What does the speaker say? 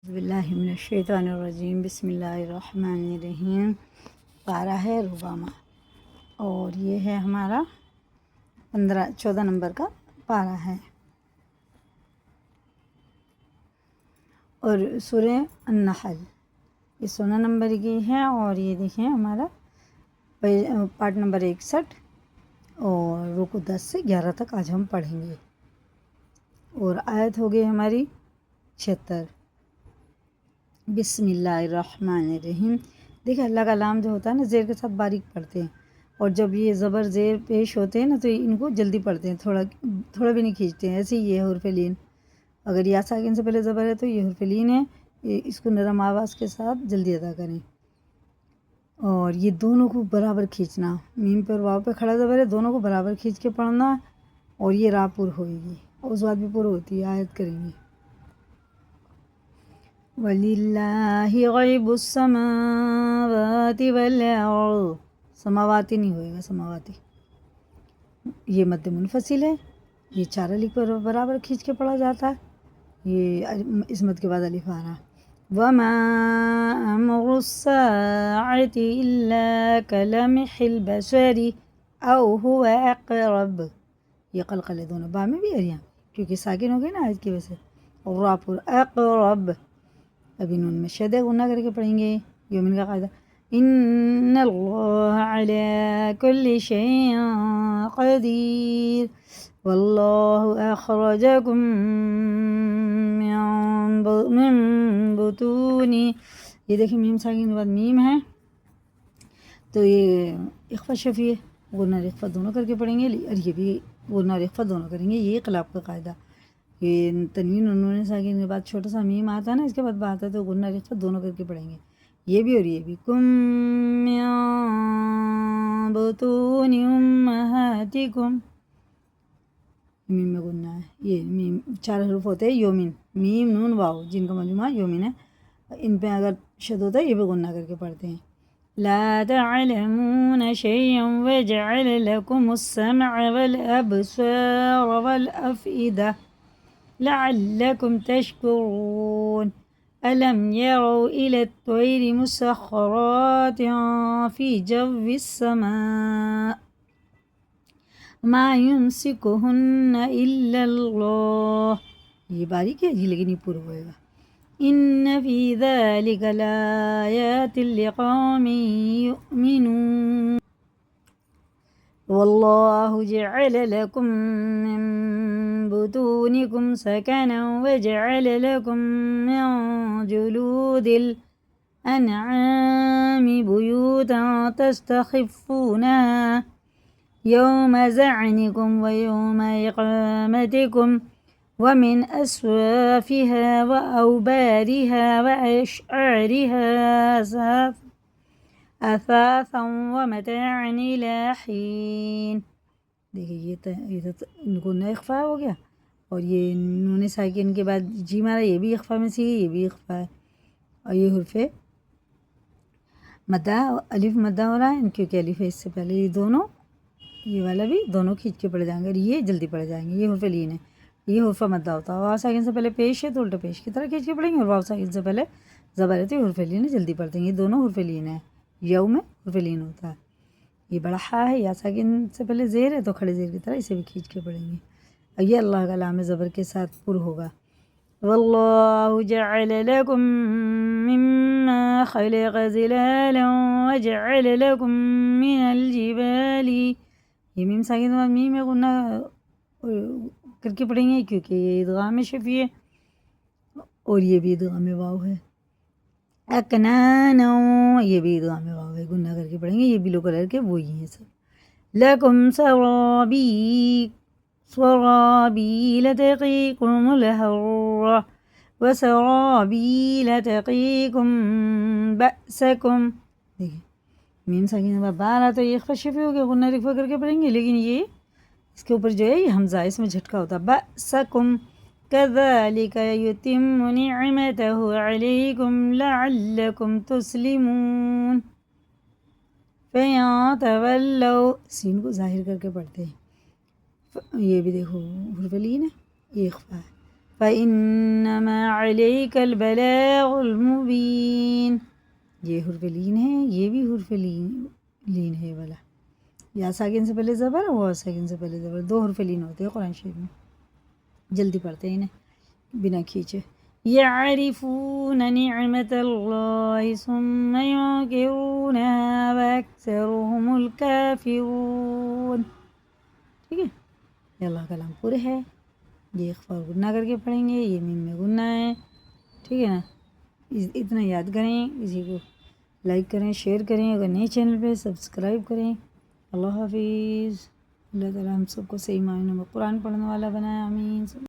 باللہ من الشیطان الرجیم، بسم اللہ الرحمن الرحیم۔ پارہ ہے ربامہ اور یہ ہے ہمارا 14 نمبر کا پارہ ہے، اور سورہ النحل یہ 16 نمبر کی ہے، اور یہ دیکھیں ہمارا پارٹ نمبر 61 اور رکوع 10 سے 11 تک آج ہم پڑھیں گے، اور آیت ہو گئی ہماری 76۔ بسم اللہ الرحمن الرحیم۔ دیکھیں اللہ کا نام جو ہوتا ہے نا زیر کے ساتھ باریک پڑھتے ہیں، اور جب یہ زبر زیر پیش ہوتے ہیں نا تو ان کو جلدی پڑھتے ہیں، تھوڑا بھی نہیں کھینچتے ہیں۔ ایسے ہی یہ حرف لین، اگر یا ساکن سے پہلے زبر ہے تو یہ حرف لین ہے، اس کو نرم آواز کے ساتھ جلدی ادا کریں، اور یہ دونوں کو برابر کھینچنا، میم پر واو پہ کھڑا زبر ہے، دونوں کو برابر کھینچ کے پڑھنا، اور یہ را پر ہوئے گی، اور اس بات بھی پر ہوتی ہے۔ آیت کریں گے وَلِلَّهِ غَيْبُ السَّمَاوَاتِ وَالْأَرْضِ، سماواتی نہیں ہوئے گا، سماواتی یہ مد منفصل ہے، یہ 4 الف پر برابر کھینچ کے پڑھا جاتا ہے، یہ اس مد کے بعد الف آ رہا۔ وَمَا أَمْرُ السَّاعَةِ إِلَّا كَلَمْحِ الْبَصَرِ أَوْ هُوَ أَقْرَبُ، یہ قلقلے دونوں با میں بھی اور یہاں کیونکہ ساکن ہو گئی نا آیت کی وجہ سے، اور را پر اقرب، ابھی نون میں شد غنہ کر کے پڑھیں گے، یومن کا قاعدہ ان اللہ علی کل شیء قدیر واللہ اخرجکم من بطون، یہ دیکھیں میم ساکن کے بعد میم ہے تو یہ اخفا شفیع ہے، غنہ اخفا دونوں کر کے پڑھیں گے، اور یہ بھی غنہ اخفا دونوں کریں گے، یہ اقلاب کا قاعدہ۔ یہ تنوین اور نون ساکن کے بعد چھوٹا سا میم آتا ہے نا، اس کے بعد با آتا ہے تو غنہ اخفا دونوں کر کے پڑھیں گے، یہ بھی اور یہ بھی۔ کم من بطون امہاتکم، میم میں غنہ ہے، یہ میم 4 حروف ہوتے ہیں یومن، میم نون واو جن کا مجموعہ یومن ہے، ان پہ اگر شد ہوتا ہے یہ بھی غنہ کر کے پڑھتے ہیں۔ لا تعلمون شيئا وجعل لكم السمع والأبصار والأفئدة لعلكم تشكرون ألم يروا إلى الطير مسخرات في جو السماء ما يمسكهن إلا الله، یہ باریک ہے جی لیکن یہ پورا ہوئے گا۔ ان فی ذلک لآیات لقوم یؤمنون واللہ جعل لکم من بطونکم سکنا وجعل لکم من جلود الانعام بیوتا تستخفونها یوم زعنکم ویوم اقامتکم ومن أصوافها وأوبارها وأشعارها أثاثا ومتاعا إلى حين، دیکھیے یہ تو غنہ اخفا ہو گیا، اور یہ نون ساکن کے بعد جی مارا، یہ بھی اخفا میں سے یہ بھی اخفا ہے، اور یہ حرف مدہ الف مدہ ہو رہا ہے کیونکہ الف ہے اس سے پہلے، یہ دونوں یہ والا بھی دونوں کھینچ کے پڑھ جائیں گے، اور یہ جلدی پڑھ جائیں گے، یہ حرف لین ہے، یہ حرف مدہ ہوتا ہے، واو ساکن سے پہلے پیش ہے تو الٹا پیش کی طرح کھینچ کے پڑھیں گے، اور واو ساکن سے پہلے زبر ہے تو یہ حرف لین ہے، جلدی پڑھ دیں گے، یہ دونوں حرف لین ہے، یوم میں حرف لین ہوتا ہے، یہ بڑا ہا ہے، یا ساکن سے پہلے زیر ہے تو کھڑے زیر کی طرح اسے بھی کھینچ کے پڑھیں گے، اور یہ اللہ کا لام زبر کے ساتھ پر ہوگا۔ واللہ جعل لکم مما خلق ظلالا وجعل لکم من الجبال، یہ میم ساکن بعد میم ہے غنہ کر کے پڑھیں گے کیونکہ یہ ادغام شفیع ہے، اور یہ بھی ادغام واو ہے۔ اکنانا، یہ بھی ادغام واو ہے، غنہ کر کے پڑھیں گے، یہ بلو کلر کے وہی ہیں سب۔ لکم سرابیل تقیکم الحر وسرابیل تقیکم بأسکم، دیکھیں میم ساکن بعد بارہ تو یہ اخفا شفیع ہو گیا، غنہ رفع کر کے پڑھیں گے، لیکن یہ اس کے اوپر جو ہے یہ حمزہ اس میں جھٹکا ہوتا ہے، بأسکم کذالک یتم نعمتہ علیکم لعلکم تسلمون فَإِن تَوَلَّوْا، سین کو ظاہر کر کے پڑھتے ہیں، یہ بھی دیکھو حرف لین ہے، یہ اخفا ہے، فَإِنَّمَا عَلَيْكَ الْبَلَاغُ الْمُبِينُ. یہ حرف لین ہے، یہ بھی حرف لین ہے والا. یا ساکن سے پہلے زبر اور ساکن سے پہلے زبر، 2 حرف لین ہوتے ہیں قرآن شریف میں. جلدی پڑھتے ہیں انہیں بنا کھینچے. يعرفون نعمة الله ثم ينكرونها وأكثرهم الكافرون. ٹھیک ہے، یہ اللہ کا کلام پورے ہے. یہ اخفا گنہ کر کے پڑھیں گے، یہ میم میں گنہ ہے. ٹھیک ہے نا، اتنا یاد کریں. اسی کو لائک کریں، شیئر کریں، اگر نئے چینل پہ سبسکرائب کریں. اللہ حافظ. اللہ تعالیٰ ہم سب کو صحیح معنوں میں قرآن پڑھنے والا بنائے. آمین.